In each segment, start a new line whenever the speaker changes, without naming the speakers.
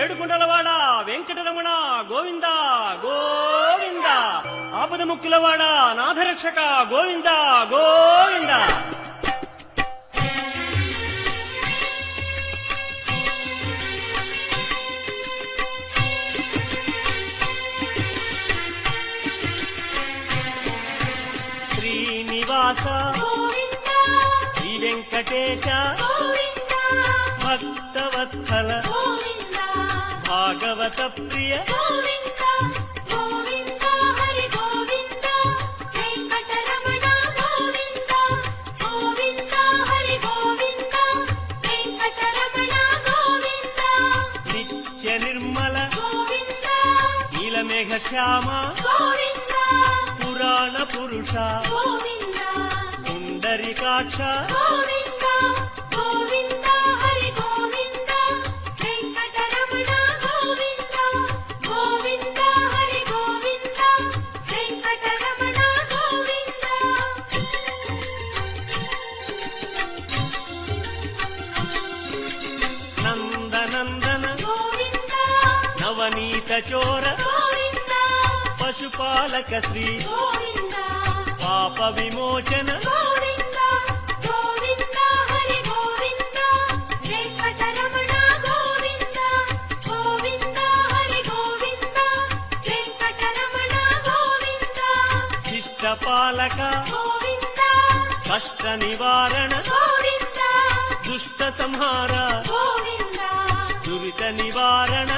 ఏడుకుంటలవాడ వెంకటరమణ గోవింద గోవింద, ఆపద ముక్కులవాడ నాథరక్షక గోవింద గోవింద. శ్రీనివాస శ్రీ వెంకటేశ భక్తవత్సల భాగవత ప్రియ నిత్య నిర్మల నీలమేఘ శ్యామ పురాణ పురుష పుండరీకాక్ష నందనందన నవనీత చోర పశుపాలక శ్రీ పాప విమోచన శిష్టపాలక కష్ట నివారణ దుష్ట సంహార దురిత నివారణ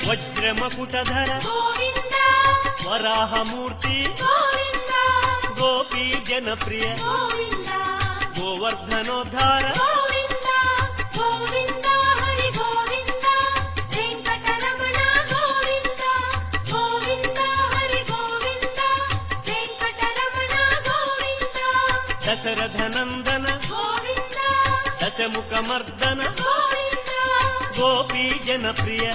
వజ్రమకుటధర వరాహమూర్తి గోపీ జనప్రియ గోవర్ధనోద్ధార దశరథనందన దశముఖమర్దన గోపీ జనప్రియ